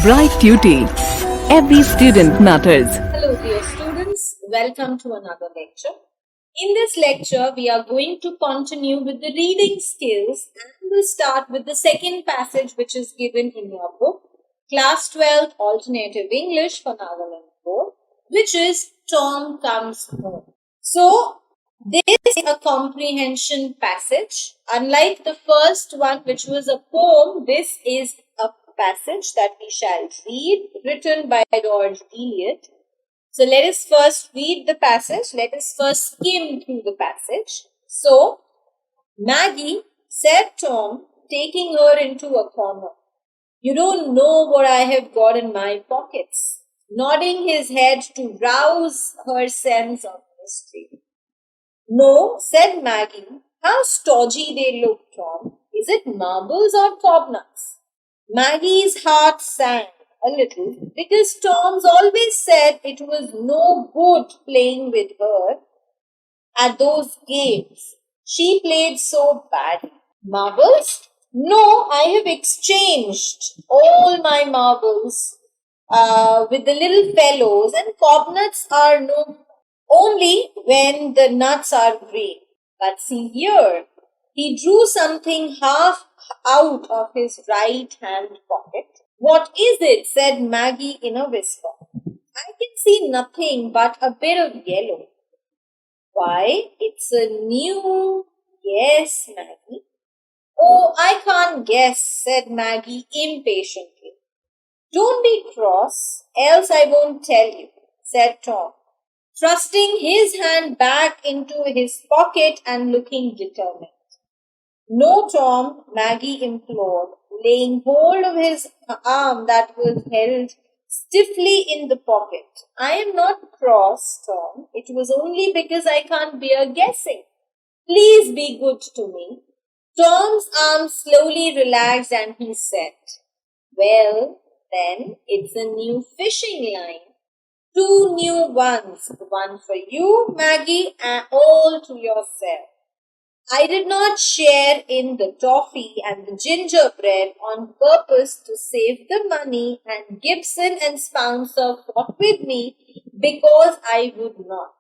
Bright Duty. Every student matters. Hello dear students, welcome to another lecture. In this lecture, we are going to continue with the reading skills and we'll start with the second passage which is given in your book, Class 12 Alternative English for Novel and 4, which is Tom Comes Home. So, this is a comprehension passage. Unlike the first one which was a poem, this is a passage that we shall read, written by George Eliot. So let us first read the passage. Let us first skim through the passage. So, Maggie, said Tom, taking her into a corner. You don't know what I have got in my pockets. Nodding his head to rouse her sense of mystery. No, said Maggie. How stodgy they look, Tom. Is it marbles or cobnuts? Maggie's heart sank a little because Tom's always said it was no good playing with her at those games. She played so badly. Marbles? No, I have exchanged all my marbles with the little fellows, and cobnuts are no only when the nuts are green. But see here, he drew something half out of his right hand pocket. What is it? Said Maggie in a whisper. I can see nothing but a bit of yellow. Why, it's a new... Yes, Maggie. Oh, I can't guess, said Maggie impatiently. Don't be cross, else I won't tell you, said Tom, thrusting his hand back into his pocket and looking determined. No, Tom, Maggie implored, laying hold of his arm that was held stiffly in the pocket. I am not cross, Tom. It was only because I can't bear guessing. Please be good to me. Tom's arm slowly relaxed and he said, well, then it's a new fishing line. 2 new ones, one for you, Maggie, and all to yourself. I did not share in the toffee and the gingerbread on purpose to save the money, and Gibson and Spouncer fought with me because I would not.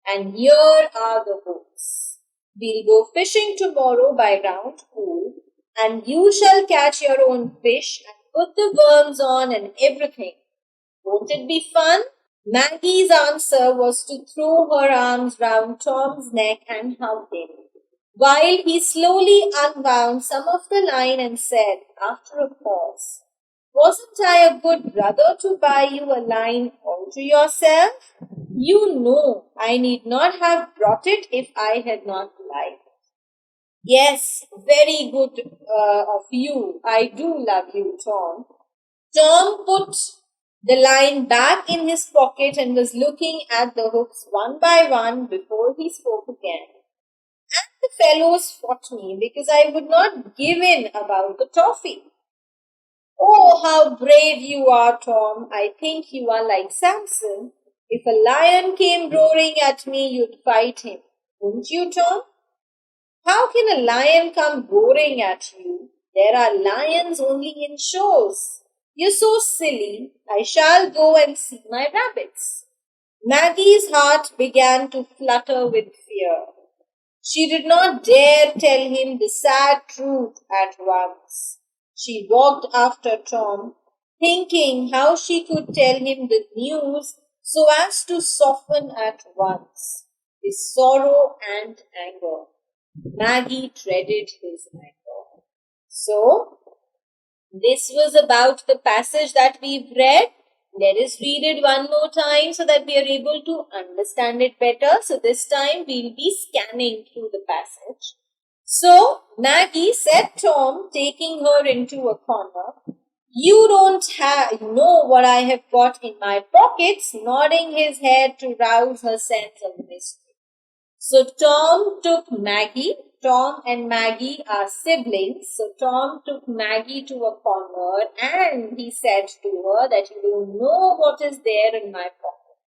And here are the hooks. We'll go fishing tomorrow by Round Pool, and you shall catch your own fish and put the worms on and everything. Won't it be fun? Maggie's answer was to throw her arms round Tom's neck and hug him, while he slowly unwound some of the line and said, after a pause, wasn't I a good brother to buy you a line all to yourself? You know I need not have brought it if I had not liked. Yes, very good of you. I do love you, Tom. Tom put the line back in his pocket and was looking at the hooks one by one before he spoke again. And the fellows fought me because I would not give in about the toffee. Oh, how brave you are, Tom. I think you are like Samson. If a lion came roaring at me, you'd fight him. Wouldn't you, Tom? How can a lion come roaring at you? There are lions only in shows. You're so silly. I shall go and see my rabbits. Maggie's heart began to flutter with fear. She did not dare tell him the sad truth at once. She walked after Tom, thinking how she could tell him the news so as to soften at once his sorrow and anger. Maggie dreaded his anger. So, this was about the passage that we've read. Let us read it one more time so that we are able to understand it better. So this time we'll be scanning through the passage. So Maggie, said Tom, taking her into a corner, you don't know what I have got in my pockets, nodding his head to rouse her sense of mystery. So Tom took Maggie. Tom and Maggie are siblings. So Tom took Maggie to a corner and he said to her that you don't know what is there in my pocket.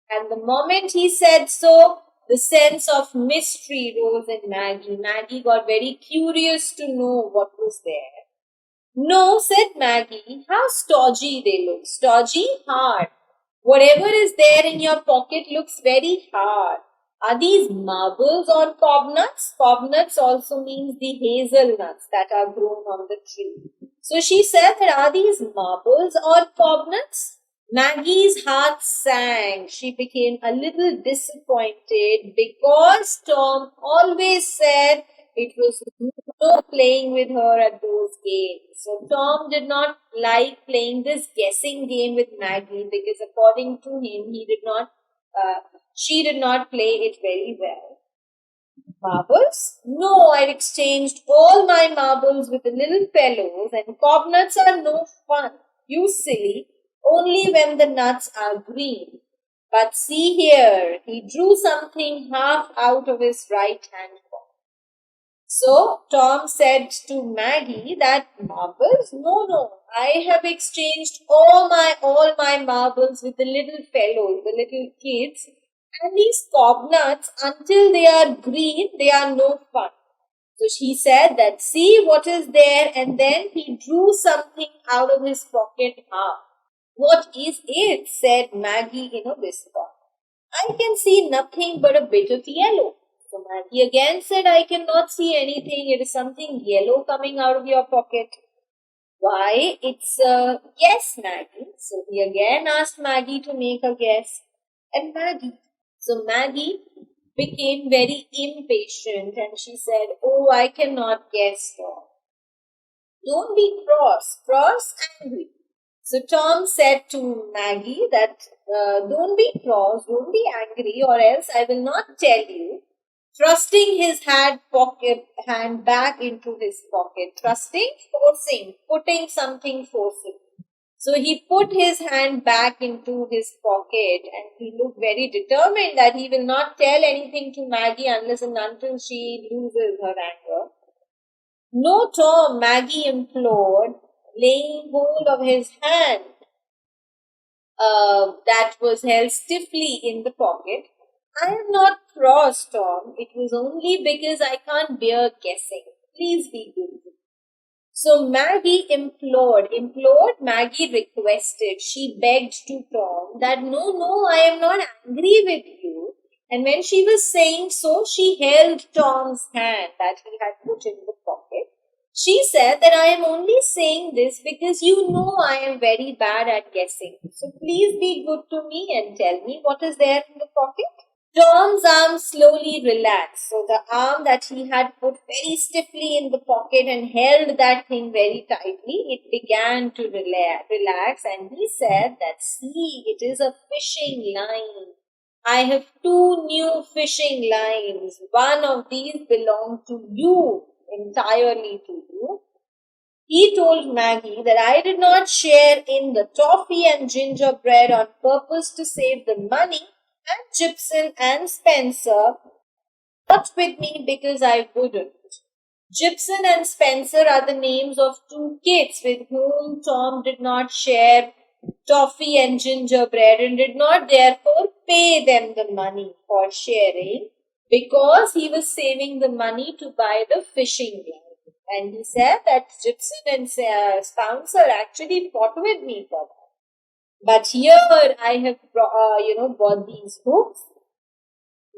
And the moment he said so, the sense of mystery rose in Maggie. Maggie got very curious to know what was there. No, said Maggie. How stodgy they look. Stodgy? Hard. Whatever is there in your pocket looks very hard. Are these marbles or cobnuts? Cobnuts also means the hazelnuts that are grown on the tree. So she said that are these marbles or cobnuts? Maggie's heart sank. She became a little disappointed because Tom always said it was no playing with her at those games. So Tom did not like playing this guessing game with Maggie because according to him, she did not play it very well. Marbles? No, I've exchanged all my marbles with the little fellows, and cobnuts are no fun. You silly, only when the nuts are green. But see here, he drew something half out of his right hand pocket. So Tom said to Maggie that marbles? No, I have exchanged all my marbles with the little fellows, the little kids, and these cobnuts until they are green, they are no fun. So she said that see what is there, and then he drew something out of his pocket half. What is it? Said Maggie in a whisper. I can see nothing but a bit of yellow. So Maggie again said, I cannot see anything. It is something yellow coming out of your pocket. Why? It's a guess, Maggie. So he again asked Maggie to make a guess. And Maggie became very impatient and she said, oh, I cannot guess, Tom. Don't be cross, angry. So Tom said to Maggie that don't be cross, don't be angry, or else I will not tell you. Thrusting his hand back into his pocket. Thrusting, forcing, putting something forcibly. So he put his hand back into his pocket and he looked very determined that he will not tell anything to Maggie unless and until she loses her anger. No, Tom, Maggie implored, laying hold of his hand that was held stiffly in the pocket. I am not cross, Tom. It was only because I can't bear guessing. Please be good. So Maggie implored, Maggie requested, she begged to Tom that no, I am not angry with you. And when she was saying so, she held Tom's hand that he had put in the pocket. She said that I am only saying this because you know I am very bad at guessing. So please be good to me and tell me what is there in the pocket. Tom's arm slowly relaxed. So the arm that he had put very stiffly in the pocket and held that thing very tightly, it began to relax and he said that, see, it is a fishing line. I have 2 new fishing lines. One of these belong to you, entirely to you. He told Maggie that I did not share in the toffee and gingerbread on purpose to save the money, and Gibson and Spencer fought with me because I wouldn't. Gibson and Spencer are the names of 2 kids with whom Tom did not share toffee and gingerbread and did not therefore pay them the money for sharing because he was saving the money to buy the fishing line. And he said that Gibson and Spencer actually fought with me for that. But here I have bought these hooks.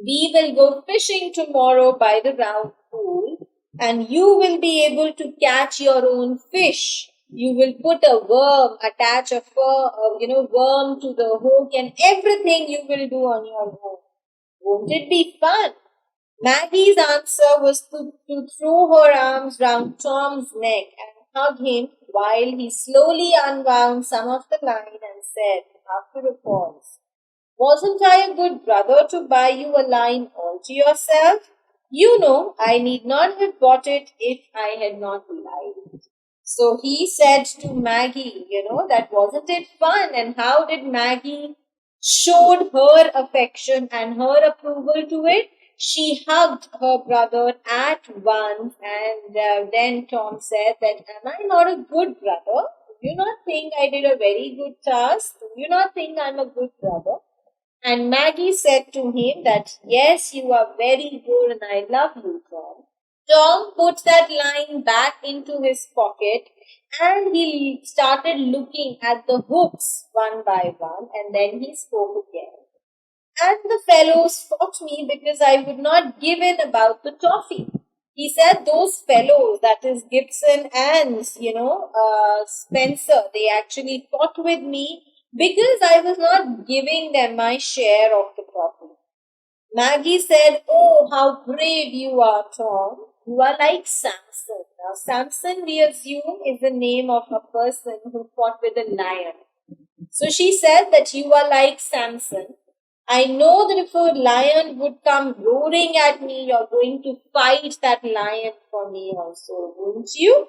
We will go fishing tomorrow by the round pool and you will be able to catch your own fish. You will put a worm, attach a worm to the hook and everything you will do on your own. Won't it be fun? Maggie's answer was to throw her arms round Tom's neck and hug him while he slowly unwound some of the line and said, after a pause, wasn't I a good brother to buy you a line all to yourself? You know, I need not have bought it if I had not lied. So he said to Maggie, that wasn't it fun? And how did Maggie showed her affection and her approval to it? She hugged her brother at once and then Tom said that, am I not a good brother? Do you not think I did a very good task? Do you not think I'm a good brother? And Maggie said to him that, yes, you are very good and I love you, Tom. Tom put that line back into his pocket and he started looking at the hooks one by one, and then he spoke again. And the fellows fought me because I would not give in about the toffee. He said those fellows, that is Gibson and, Spencer, they actually fought with me because I was not giving them my share of the toffee. Maggie said, "Oh, how brave you are, Tom. You are like Samson." Now, Samson, we assume, is the name of a person who fought with a lion. So she said that you are like Samson. I know that if a lion would come roaring at me, you're going to fight that lion for me also, won't you?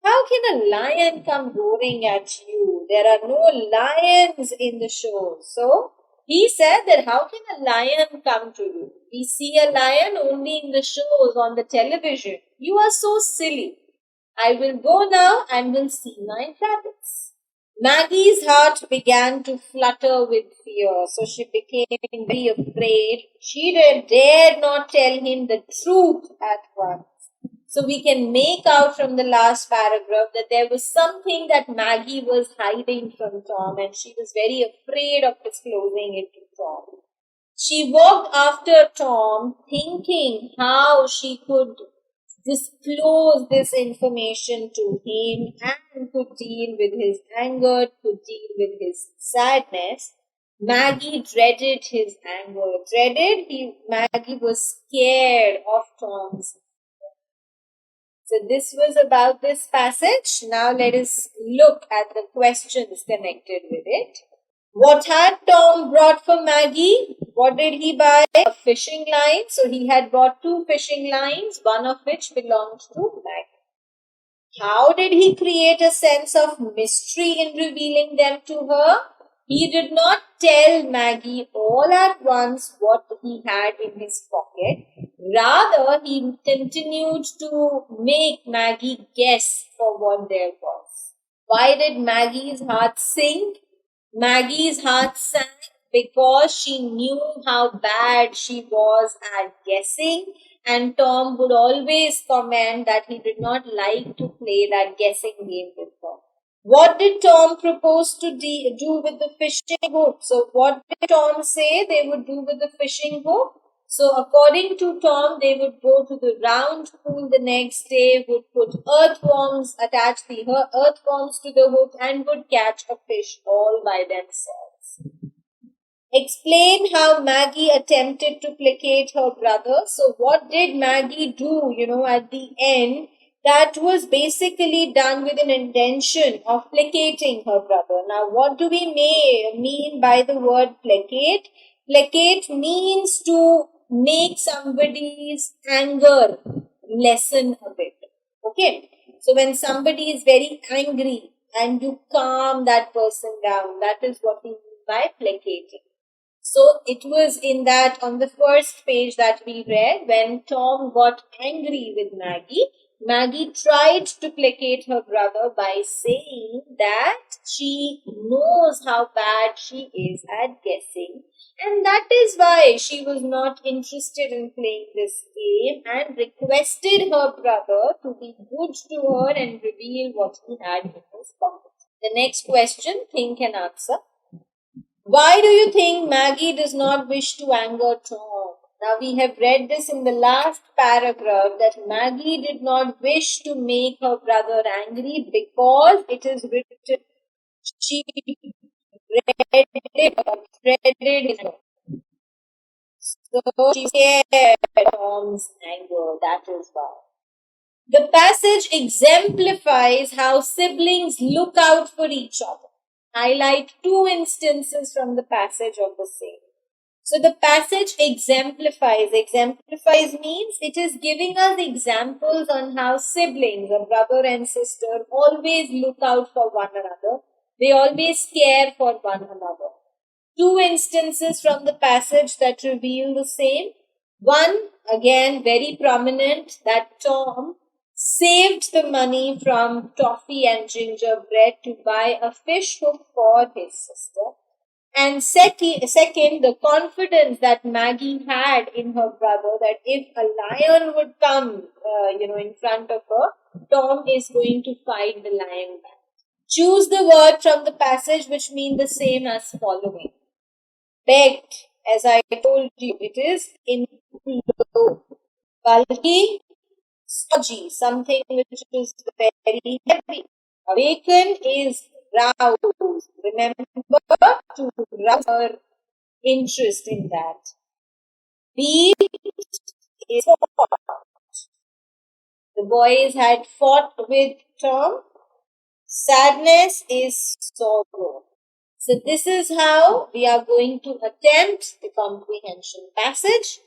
How can a lion come roaring at you? There are no lions in the show. So he said that how can a lion come to you? We see a lion only in the shows on the television. You are so silly. I will go now and will see my rabbits. Maggie's heart began to flutter with fear, so she became very afraid. She dared not tell him the truth at once. So we can make out from the last paragraph that there was something that Maggie was hiding from Tom, and she was very afraid of disclosing it to Tom. She walked after Tom, thinking how she could disclose this information to him and could deal with his anger, could deal with his sadness. Maggie dreaded his anger. Maggie was scared of Tom's. So this was about this passage. Now let us look at the questions connected with it. What had Tom brought for Maggie? What did he buy? A fishing line. So he had bought 2 fishing lines, one of which belonged to Maggie. How did he create a sense of mystery in revealing them to her? He did not tell Maggie all at once what he had in his pocket. Rather, he continued to make Maggie guess for what there was. Why did Maggie's heart sink? Maggie's heart sank because she knew how bad she was at guessing, and Tom would always comment that he did not like to play that guessing game with her. What did Tom propose to do with the fishing hook? So what did Tom say they would do with the fishing hook? So according to Tom, they would go to the round pool the next day, would put earthworms, attach the earthworms to the hook, and would catch a fish all by themselves. Explain how Maggie attempted to placate her brother. So what did Maggie do, at the end? That was basically done with an intention of placating her brother. Now, what do we mean by the word placate? Placate means to make somebody's anger lessen a bit. Okay? So, when somebody is very angry and you calm that person down, that is what we mean by placating. So it was in that on the first page that we read, when Tom got angry with Maggie, Maggie tried to placate her brother by saying that she knows how bad she is at guessing, and that is why she was not interested in playing this game and requested her brother to be good to her and reveal what he had in his pocket. The next question, think and answer. Why do you think Maggie does not wish to anger Tom? Now we have read this in the last paragraph that Maggie did not wish to make her brother angry because it is written she dreaded his anger. So she scared Tom's anger. That is why. The passage exemplifies how siblings look out for each other. Highlight 2 instances from the passage of the same. So the passage exemplifies. Exemplifies means it is giving us examples on how siblings, a brother and sister, always look out for one another. They always care for one another. 2 instances from the passage that reveal the same. One, again, very prominent, that Tom saved the money from toffee and gingerbread to buy a fish hook for his sister. And second, the confidence that Maggie had in her brother that if a lion would come, in front of her, Tom is going to fight the lion back. Choose the word from the passage which mean the same as following. Begged, as I told you, it is implore. Bulky, stodgy, something which is very heavy. Awaken is rouse. Remember to rouse her interest in that. Beat is fought. The boys had fought with Tom. Sadness is sorrow. So this is how we are going to attempt the comprehension passage.